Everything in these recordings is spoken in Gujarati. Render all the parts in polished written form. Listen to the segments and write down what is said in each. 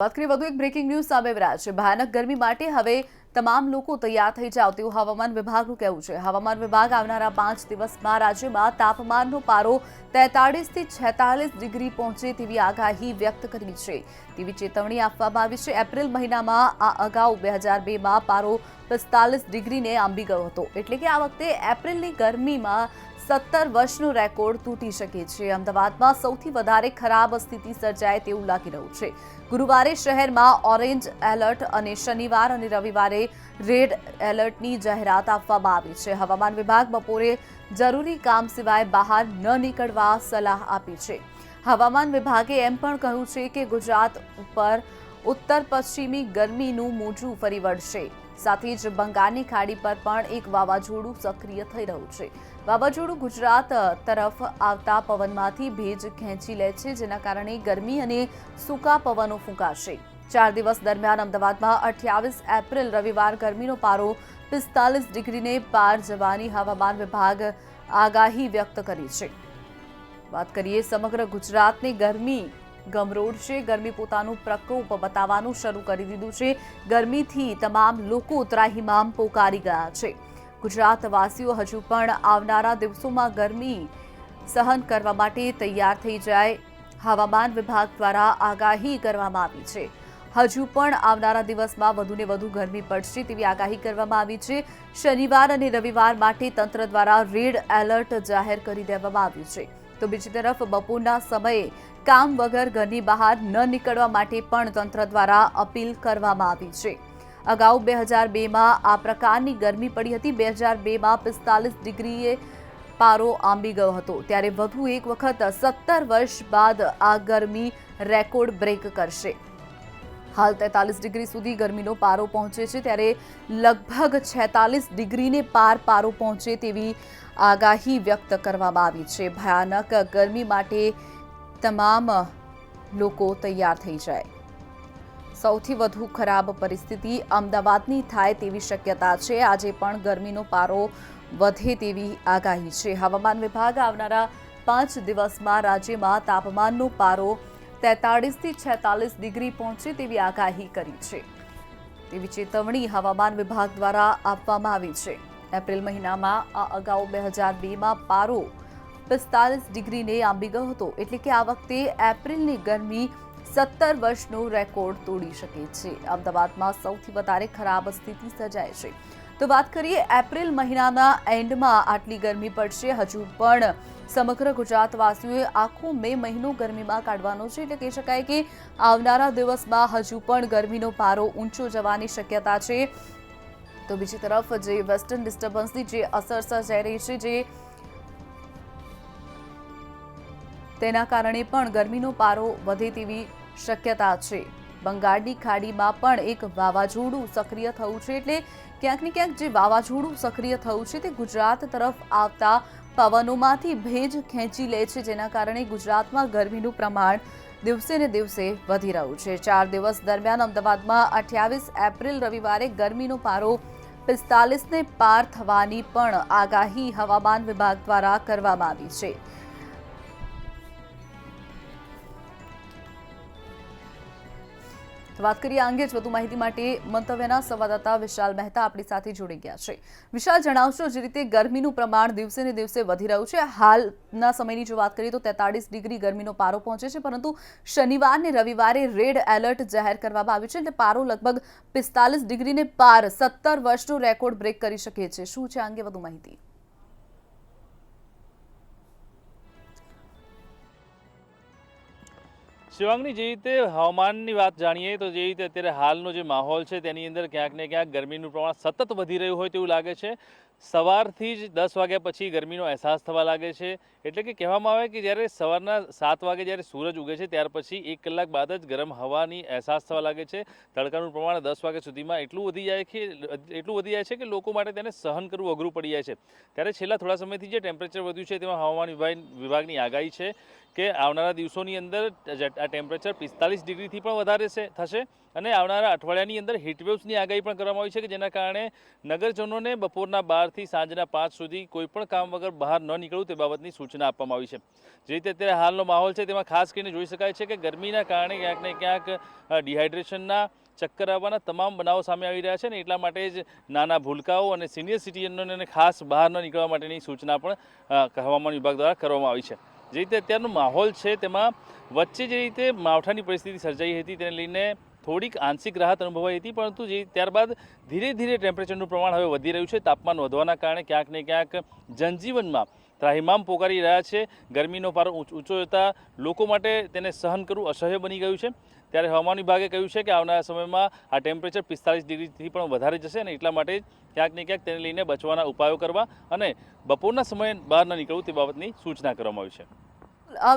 વાત કરીએ વધુ એક બ્રેકિંગ ન્યૂઝ સામે આવી રહ્યા છે। ભયાનક ગરમી માટે હવે તમામ લોકો તૈયાર થઈ જાવ તેવું હવામાન વિભાગનું કહેવું છે। હવામાન વિભાગ આવનારા 5 દિવસમાં રાજ્યમાં તાપમાનનો પારો 43 થી 46 ડિગ્રી પહોંચે તેવી આગાહી વ્યક્ત કરી છે તેવી ચેતવણી આપવામાં આવી છે। એપ્રિલ મહિનામાં આ અગાઉ 2002માં પારો 45 ડિગ્રીને આંબી ગયો હતો, એટલે કે આ વખતે એપ્રિલની ગરમીમાં 17 વર્ષનો રેકોર્ડ તૂટી શકે છે। અમદાવાદમાં સૌથી વધારે ખરાબ સ્થિતિ સર્જાય તેવું લાગી રહ્યું છે। ગુરુવારે શહેરમાં ઓરેન્જ એલર્ટ અને શનિવાર અને રવિવારે રેડ એલર્ટની જાહેરાત આપવામાં આવી છે। હવામાન વિભાગ બપોરે જરૂરી કામ સિવાય બહાર ન નીકળવા સલાહ આપી છે। હવામાન વિભાગે એમ પણ કહ્યું છે કે ગુજરાત ઉપર ઉત્તર પશ્ચિમી ગરમીનું મોજું ફરી વળશે। સાથે જ બંગાળની ખાડી પર પણ એક વાવાઝોડું સક્રિય થઈ રહ્યું છે। વાવાઝોડું ગુજરાત તરફ આવતા પવનમાંથી ભેજ ખેંચી લે છે, જેના કારણે ગરમી અને સૂકા પવનો ફૂંકાશે। 4 દિવસ દરમિયાન અમદાવાદમાં 28 એપ્રિલ રવિવાર ગરમીનો પારો 45 ડિગ્રીને પાર જવાની હવામાન વિભાગ આગાહી વ્યક્ત કરી છે। વાત કરીએ સમગ્ર ગુજરાતને ગરમી ગમરોળશે। ગરમી પોતાનું પ્રકોપ બતાવવાનું શરૂ કરી દીધું છે। ગરમીથી તમામ લોકો ત્રાહિમામ પોકારી ગયા છે। ગુજરાતવાસીઓ હજુ પણ આવનારા દિવસોમાં ગરમી સહન કરવા માટે તૈયાર થઈ જાય, હવામાન વિભાગ દ્વારા આગાહી કરવામાં આવી છે। હજુ પણ આવનારા દિવસમાં વધુને વધુ ગરમી પડશે તેવી આગાહી કરવામાં આવી છે। શનિવાર અને રવિવાર માટે તંત્ર દ્વારા રેડ એલર્ટ જાહેર કરી દેવામાં આવ્યું છે। તો બીજી તરફ બપોરના સમયે કામ વગર ઘરની બહાર ન નીકળવા માટે પણ તંત્ર દ્વારા અપીલ કરવામાં આવી છે। અગાઉ 2002માં આ પ્રકારની ગરમી પડી હતી। 2002માં 45 ડિગ્રીએ પારો આંબી ગયો હતો, ત્યારે વધુ એક વખત 17 વર્ષ બાદ આ ગરમી રેકોર્ડ બ્રેક કરશે। હાલ 43 ડિગ્રી સુધી ગરમીનો પારો પહોંચે છે, ત્યારે લગભગ 46 ડિગ્રીને પાર પારો પહોંચે તેવી આગાહી વ્યક્ત કરવામાં આવી છે। ભયાનક ગરમી માટે તમામ લોકો તૈયાર થઈ જાય। સૌથી વધુ ખરાબ પરિસ્થિતિ અમદાવાદની થાય તેવી શક્યતા છે। આજે પણ ગરમીનો પારો વધે તેવી આગાહી છે। હવામાન વિભાગ આવનારા 5 દિવસમાં રાજ્યમાં તાપમાનનો પારો 43 થી 46 ડિગ્રી પહોંચે તેવી આગાહી કરી છે તેવી ચેતવણી હવામાન વિભાગ દ્વારા આપવામાં આવી છે। એપ્રિલ મહિનામાં આ અગાઉ 2002માં પારો 45 ડિગ્રીને આંબી ગયો હતો, એટલે કે આ વખતે એપ્રિલની ગરમી 17 વર્ષનો રેકોર્ડ તોડી શકે છે। અમદાવાદમાં સૌથી વધારે ખરાબ સ્થિતિ સર્જાય છે। તો વાત કરીએ એપ્રિલ મહિનાના એન્ડમાં આટલી ગરમી પડશે। હજુ પણ સમગ્ર ગુજરાતવાસીઓએ આખો મે મહિનો ગરમીમાં કાઢવાનો છે, એટલે કહી શકાય કે આવનારા દિવસમાં હજુ પણ ગરમીનો પારો ઊંચો જવાની શક્યતા છે। તો બીજી તરફ જે વેસ્ટર્ન ડિસ્ટર્બન્સની જે અસર સર્જાઈ રહી છે, જે તેના કારણે પણ ગરમીનો પારો વધે તેવી શક્યતા છે। બંગાળની ખાડીમાં પણ એક વાવાઝોડું સક્રિય થયું છે, એટલે ક્યાંક ને ક્યાંક જે વાવાઝોડું સક્રિય થયું છે તે ગુજરાત તરફ આવતા પવનોમાંથી ભેજ ખેંચી લે છે, જેના કારણે ગુજરાતમાં ગરમીનું પ્રમાણ દિવસે ને દિવસે વધી રહ્યું છે। 4 દિવસ દરમિયાન અમદાવાદમાં 28 એપ્રિલ રવિવારે ગરમીનો પારો 45ને પાર થવાની પણ આગાહી હવામાન વિભાગ દ્વારા કરવામાં આવી છે। વાત કરીએ અંગે જ વધુ માહિતી માટે મંતવ્યના સંવાદદાતા વિશાલ મહેતા આપણી સાથે જોડી ગયા છે। વિશાલ, જણાવશો જે રીતે ગરમીનું પ્રમાણ દિવસે ને દિવસે વધી રહ્યું છે, હાલના સમયની જો વાત કરીએ તો 43 ડિગ્રી ગરમીનો પારો પહોંચે છે, પરંતુ શનિવાર ને રવિવારે રેડ એલર્ટ જાહેર કરવામાં આવ્યું છે, એટલે પારો લગભગ 45 ડિગ્રીને પાર 17 વર્ષનો રેકોર્ડ બ્રેક કરી શકે છે। શું છે અંગે વધુ માહિતી? શિવાંગની, જે રીતે હવામાનની વાત જાણીએ તો જે રીતે અત્યારે હાલનો જે માહોલ છે તેની અંદર ક્યાંક ને ક્યાંક ગરમીનું પ્રમાણ સતત વધી રહ્યું હોય તેવું લાગે છે। સવારથી જ 10 વાગ્યા પછી ગરમીનો અહેસાસ થવા લાગે છે, એટલે કે કહેવામાં આવે કે જ્યારે સવારના 7 વાગે જ્યારે સૂરજ ઉગે છે ત્યાર પછી 1 કલાક બાદ જ ગરમ હવાની અહેસાસ થવા લાગે છે। તડકાનું પ્રમાણ 10 વાગ્યા સુધીમાં એટલું વધી જાય છે કે લોકો માટે તેને સહન કરવું અઘરું પડી જાય છે। ત્યારે છેલ્લા થોડા સમયથી જે ટેમ્પરેચર વધ્યું છે તેમાં હવામાન વિભાગની આગાહી છે કે આવનારા દિવસોની અંદર આ ટેમ્પરેચર 45 ડિગ્રીથી પણ વધારે થશે અને આવનારા અઠવાડિયાની અંદર હીટવેવ્સની આગાહી પણ કરવામાં આવી છે કે જેના કારણે નગરજનોને બપોરના 12 સવારથી સાંજના 5 સુધી કોઈ પણ કામ વગર બહાર ન નીકળવું તે બાબતની સૂચના આપવામાં આવી છે. જે રીતે અત્યારે હાલનો માહોલ છે તેમાં ખાસ કરીને જોઈ શકાય છે કે ગરમીના કારણે ક્યાંક ને ક્યાંક ડિહાઇડ્રેશનના ચક્કર આવવાના તમામ બનાવો સામે આવી રહ્યા છે ને એટલા માટે જ નાના ભૂલકાઓ અને સિનિયર સિટીઝનોને ખાસ બહાર ન નીકળવા માટેની સૂચના પણ હવામાન વિભાગ દ્વારા કરવામાં આવી છે. જે રીતે અત્યારનો માહોલ છે તેમાં વચ્ચે જે રીતે માવઠાની પરિસ્થિતિ સર્જાઈ હતી તેને લઈને થોડીક આંશિક રાહત અનુભવાઈ હતી, પરંતુ ત્યારબાદ ધીરે ધીરે ટેમ્પરેચરનું પ્રમાણ હવે વધી રહ્યું છે. તાપમાન વધવાના કારણે ક્યાંક ને ક્યાંક જનજીવનમાં ત્રાહિમામ પોકારી રહ્યા છે. ગરમીનો પારો ઊંચો જતાં લોકો માટે તેને સહન કરવું અસહ્ય બની ગયું છે. ત્યારે હવામાન વિભાગે કહ્યું છે કે આવનારા સમયમાં આ ટેમ્પરેચર 45 ડિગ્રીથી પણ વધારે જશે અને એટલા માટે ક્યાંક ને ક્યાંક તેને લઈને બચવાના ઉપાયો કરવા અને બપોરના સમયે બહાર ન નીકળવું તે બાબતની સૂચના કરવામાં આવી છે.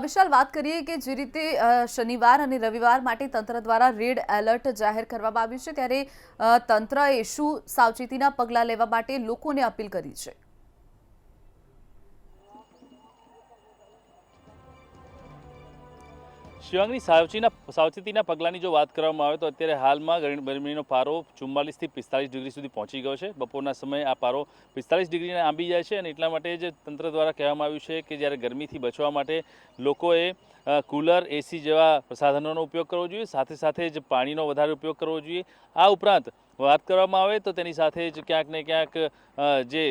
વિશાલ, વાત કરીએ કે જે રીતે શનિવાર અને રવિવાર માટે તંત્ર દ્વારા રેડ એલર્ટ જાહેર કરવામાં આવ્યું છે, ત્યારે તંત્રએ શું સાવચેતીના પગલાં લેવા માટે લોકોને અપીલ કરી છે? શિવાંગની સાવચેતીના પગલાંની જો વાત કરવામાં આવે તો અત્યારે હાલમાં ગરમીનો પારો 44 થી 45 ડિગ્રી સુધી પહોંચી ગયો છે. બપોરના સમયે આ પારો 45 ડિગ્રીને આંબી જાય છે અને એટલા માટે જ તંત્ર દ્વારા કહેવામાં આવ્યું છે કે જ્યારે ગરમીથી બચવા માટે લોકોએ કુલર, એસી જેવા સાધનોનો ઉપયોગ કરવો જોઈએ, સાથે સાથે જ પાણીનો વધારે ઉપયોગ કરવો જોઈએ. આ ઉપરાંત વાત કરવામાં આવે તો તેની સાથે જ ક્યાંક ને ક્યાંક જે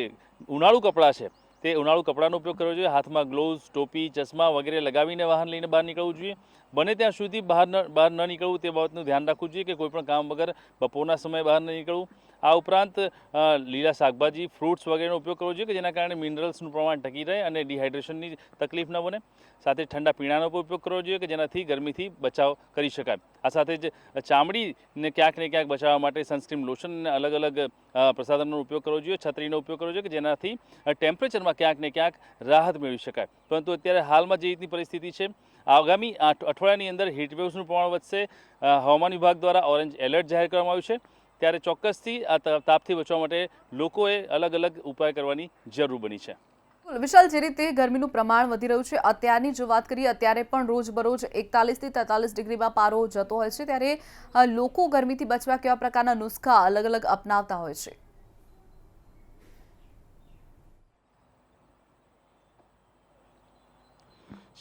ઉનાળુ કપડાં છે તે ઉનાળુ કપડાનો ઉપયોગ કરવો જોઈએ. હાથમાં ગ્લોવ્સ, ટોપી, ચશ્મા વગેરે લગાવીને વાહન લઈને બહાર નીકળવું જોઈએ. બને ત્યાં સુધી બહાર ન નીકળવું તે બાબતનું ધ્યાન રાખવું જોઈએ કે કોઈ પણ કામ વગર બપોરના સમયે બહાર ન નીકળવું. આ ઉપરાંત લીલા શાકભાજી, ફ્રૂટ્સ વગેરેનો ઉપયોગ કરવો જોઈએ કે જેના કારણે મિનરલ્સનું પ્રમાણ ટકી રહે અને ડિહાઇડ્રેશનની તકલીફ ન બને. સાથે ઠંડા પીણાનો ઉપયોગ કરવો જોઈએ કે જેનાથી ગરમીથી બચાવ કરી શકાય. આ સાથે જ ચામડીને ક્યાંક ને ક્યાંક બચાવવા માટે સનસ્ક્રીન, લોશન અને અલગ અલગ પ્રસાધનનો ઉપયોગ કરવો જોઈએ. છત્રીનો ઉપયોગ કરવો જોઈએ કે જેનાથી ટેમ્પરેચરમાં ક્યાંક ને ક્યાંક રાહત મેળવી શકાય. પરંતુ અત્યારે હાલમાં જે રીતની પરિસ્થિતિ છે, આગામી અઠવાડિયાની અંદર હીટવેવ્સનું પ્રમાણ વધશે. હવામાન વિભાગ દ્વારા ઓરેન્જ એલર્ટ જાહેર કરવામાં આવ્યું છે. ત્યારે ચોક્કસથી આ તાપથી બચવા માટે લોકોએ અલગ અલગ ઉપાય કરવાની જરૂર બની છે. વિશાલ, જે રીતે ગરમીનું પ્રમાણ વધી રહ્યું છે, અત્યારની જો વાત કરીએ, અત્યારે પણ રોજબરોજ 41 થી 43 ડિગ્રીમાં પારો જતો હોય છે, ત્યારે લોકો ગરમીથી બચવા કેવા પ્રકારના નુસ્ખા અલગ અલગ અપનાવતા હોય છે?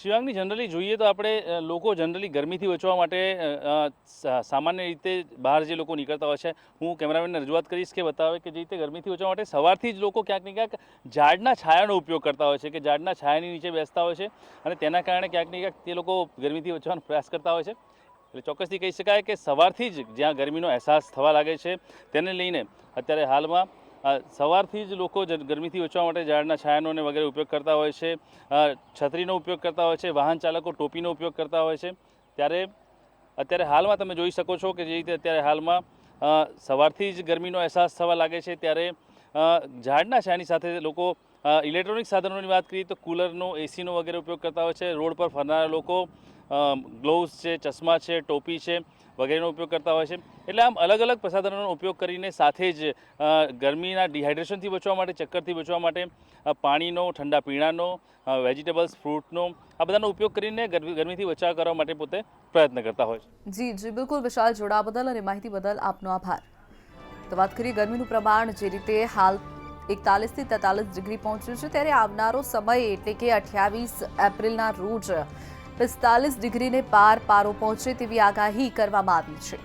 શિવાંગની જનરલી જોઈએ તો આપણે લોકો જનરલી ગરમીથી બચવા માટે સામાન્ય રીતે બહાર જે લોકો નીકળતા હોય છે, હું કેમેરામેનને રજૂઆત કરીશ કે બતાવે કે જે રીતે ગરમીથી બચવા માટે સવારથી જ લોકો ક્યાંક ને ક્યાંક ઝાડના છાયાનો ઉપયોગ કરતા હોય છે, કે ઝાડના છાયાની નીચે બેસતા હોય છે અને તેના કારણે ક્યાંક ને ક્યાંક તે લોકો ગરમીથી બચવાનો પ્રયાસ કરતા હોય છે. એટલે ચોક્કસથી કહી શકાય કે સવારથી જ જ્યાં ગરમીનો અહેસાસ થવા લાગે છે તેને લઈને અત્યારે હાલમાં સવારથી જ લોકો ગરમીથી બચવા માટે ઝાડના છાયાનો અને વગેરે ઉપયોગ કરતા હોય છે. છત્રીનો ઉપયોગ કરતા હોય છે. વાહન ચાલકો ટોપીનો ઉપયોગ કરતા હોય છે. ત્યારે અત્યારે હાલમાં તમે જોઈ શકો છો કે જે રીતે અત્યારે હાલમાં સવારથી જ ગરમીનો અહેસાસ થવા લાગે છે, ત્યારે ઝાડના છાયાની સાથે લોકો ઇલેક્ટ્રોનિક સાધનોની વાત કરીએ તો કુલરનો, એસીનો વગેરે ઉપયોગ કરતા હોય છે. રોડ પર ફરનારા લોકો ગ્લોવ્સ છે, ચશ્મા છે, ટોપી છે વગેરેનો ઉપયોગ કરતા હોય છે. એટલે આમ અલગ અલગ પ્રસાધનોનો ઉપયોગ કરીને સાથે જ ગરમીના ડિહાઇડ્રેશનથી બચવા માટે, ચક્કરથી બચવા માટે પાણીનો, ઠંડા પીણાનો, વેજીટેબલ્સ, ફ્રૂટનો આ બધાનો ઉપયોગ કરીને ગરમીથી બચાવ કરવા માટે પોતે પ્રયત્ન કરતા હોય છે. જી બિલકુલ વિશાલ, જોડાવા બદલ અને માહિતી બદલ આપનો આભાર. તો વાત કરીએ ગરમીનું પ્રમાણ જે રીતે હાલ 41 થી 43 ડિગ્રી પહોંચ્યું છે, ત્યારે આવનારો સમય એટલે કે 28 એપ્રિલના રોજ 45 ડિગ્રીને પાર પારો પહોંચે તેવી આગાહી કરવામાં આવી છે.